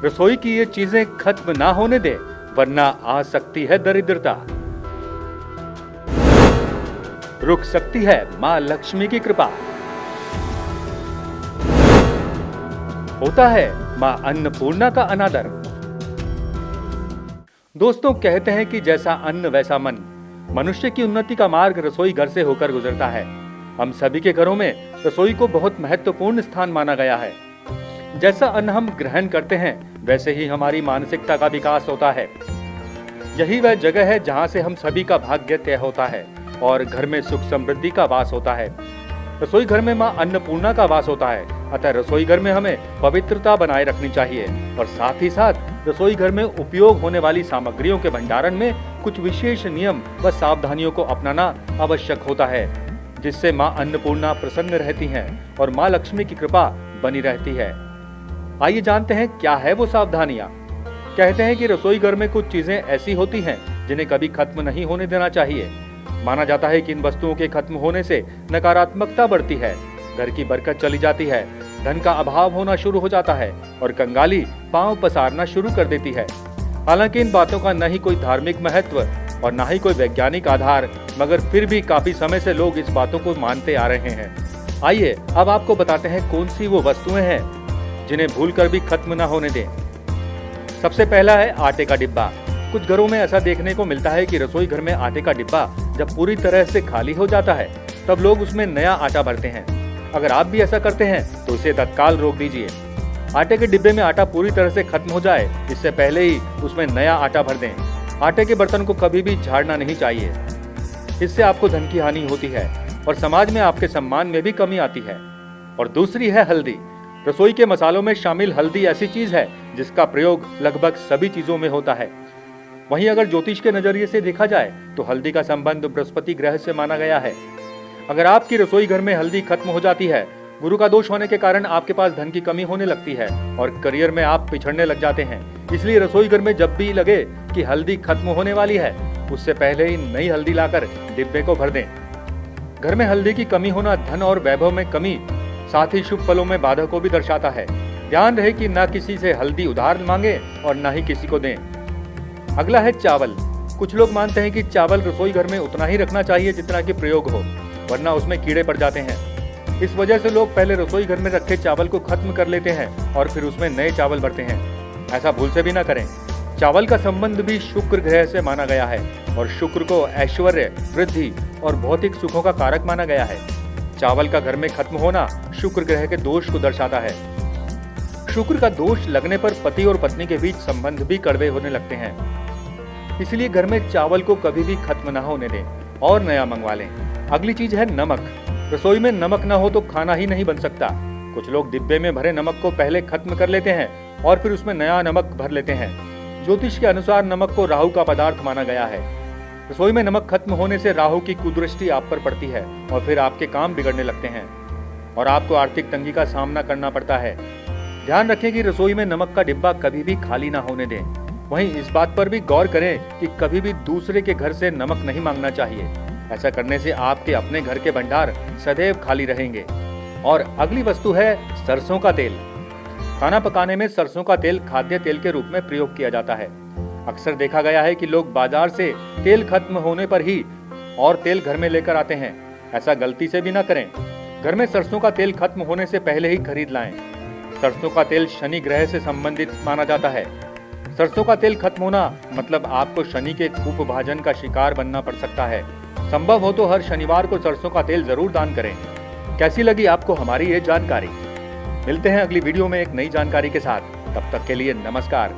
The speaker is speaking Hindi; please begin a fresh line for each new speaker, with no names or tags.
रसोई की ये चीजें खत्म ना होने दे, वरना आ सकती है दरिद्रता। रुक सकती है मां लक्ष्मी की कृपा। होता है मां अन्नपूर्णा का अनादर। दोस्तों, कहते हैं कि जैसा अन्न वैसा मन। मनुष्य की उन्नति का मार्ग रसोई घर से होकर गुजरता है। हम सभी के घरों में रसोई को बहुत महत्वपूर्ण स्थान माना गया है। जैसा अन्न हम ग्रहण करते हैं, वैसे ही हमारी मानसिकता का विकास होता है। यही वह जगह है जहां से हम सभी का भाग्य तय होता है और घर में सुख समृद्धि का वास होता है। रसोई घर में मां अन्नपूर्णा का वास होता है। अतः रसोई घर में हमें पवित्रता बनाए रखनी चाहिए और साथ ही साथ रसोई घर में उपयोग होने वाली सामग्रियों के भंडारण में कुछ विशेष नियम व सावधानियों को अपनाना आवश्यक होता है, जिससे मां अन्नपूर्णा प्रसन्न रहती हैं और मां लक्ष्मी की कृपा बनी रहती है। आइए जानते हैं क्या है वो सावधानियां। कहते हैं कि रसोई घर में कुछ चीजें ऐसी होती हैं जिन्हें कभी खत्म नहीं होने देना चाहिए। माना जाता है कि इन वस्तुओं के खत्म होने से नकारात्मकता बढ़ती है, घर की बरकत चली जाती है, धन का अभाव होना शुरू हो जाता है और कंगाली पांव पसारना शुरू कर देती है। हालांकि इन बातों का न ही कोई धार्मिक महत्व और न ही कोई वैज्ञानिक आधार, मगर फिर भी काफी समय से लोग इस बातों को मानते आ रहे हैं। आइए अब आपको बताते हैं कौन सी वो वस्तुएं हैं जिन्हें भूलकर भी खत्म न होने दें। सबसे पहला है आटे का डिब्बा। कुछ घरों में ऐसा देखने को मिलता है कि रसोई घर में आटे का डिब्बा जब पूरी तरह से खाली हो जाता है, तब लोग उसमें नया आटा भरते हैं। अगर आप भी ऐसा करते हैं तो उसे तत्काल रोक दीजिए। आटे के डिब्बे में आटा पूरी तरह से खत्म हो जाए, इससे पहले ही उसमें नया आटा भर दें। आटे के बर्तन को कभी भी झाड़ना नहीं चाहिए, इससे आपको धन की हानि होती है और समाज में आपके सम्मान में भी कमी आती है। और दूसरी है हल्दी। रसोई के मसालों में शामिल हल्दी ऐसी चीज है जिसका प्रयोग लगभग सभी चीजों में होता है। वहीं अगर ज्योतिष के नजरिए से देखा जाए तो हल्दी का संबंध बृहस्पति ग्रह से माना गया है। अगर आपकी रसोई घर में हल्दी खत्म हो जाती है, गुरु का दोष होने के कारण आपके पास धन की कमी होने लगती है और करियर में आप पिछड़ने लग जाते हैं। इसलिए रसोई घर में जब भी लगे कि हल्दी खत्म होने वाली है, उससे पहले ही नई हल्दी लाकर डिब्बे को भर दें। घर में हल्दी की कमी होना धन और वैभव में कमी, साथ ही शुभ फलों में बाधा को भी दर्शाता है। ध्यान रहे कि न किसी से हल्दी उधार मांगे और न ही किसी को दें। अगला है चावल। कुछ लोग मानते हैं कि चावल रसोई घर में उतना ही रखना चाहिए जितना कि प्रयोग हो, वरना उसमें कीड़े पड़ जाते हैं। इस वजह से लोग पहले रसोई घर में रखे चावल को खत्म कर लेते हैं और फिर उसमें नए चावल भरते हैं। ऐसा भूल से भी ना करें। चावल का संबंध भी शुक्र ग्रह से माना गया है और शुक्र को ऐश्वर्य, वृद्धि और भौतिक सुखों का कारक माना गया है। चावल का घर में खत्म होना शुक्र ग्रह के दोष को दर्शाता है। शुक्र का दोष लगने पर पति और पत्नी के बीच संबंध भी कड़वे होने लगते हैं। इसलिए घर में चावल को कभी भी खत्म ना होने दें और नया मंगवा लें। अगली चीज है नमक। रसोई में नमक ना हो तो खाना ही नहीं बन सकता। कुछ लोग डिब्बे में भरे नमक को पहले खत्म कर लेते हैं और फिर उसमें नया नमक भर लेते हैं। ज्योतिष के अनुसार नमक को राहु का पदार्थ माना गया है। रसोई में नमक खत्म होने से राहु की कुदृष्टि आप पर पड़ती है और फिर आपके काम बिगड़ने लगते हैं और आपको आर्थिक तंगी का सामना करना पड़ता है। ध्यान रखें कि रसोई में नमक का डिब्बा कभी भी खाली ना होने दें। वहीं इस बात पर भी गौर करें कि कभी भी दूसरे के घर से नमक नहीं मांगना चाहिए। ऐसा करने से आपके अपने घर के भंडार सदैव खाली रहेंगे। और अगली वस्तु है सरसों का तेल। खाना पकाने में सरसों का तेल खाद्य तेल के रूप में प्रयोग किया जाता है। अक्सर देखा गया है कि लोग बाजार से तेल खत्म होने पर ही और तेल घर में लेकर आते हैं। ऐसा गलती से भी ना करें। घर में सरसों का तेल खत्म होने से पहले ही खरीद लाएं। सरसों का तेल शनि ग्रह से संबंधित माना जाता है। सरसों का तेल खत्म होना मतलब आपको शनि के कुपभाजन का शिकार बनना पड़ सकता है। संभव हो तो हर शनिवार को सरसों का तेल जरूर दान करें। कैसी लगी आपको हमारी ये जानकारी? मिलते हैं अगली वीडियो में एक नई जानकारी के साथ। तब तक के लिए नमस्कार।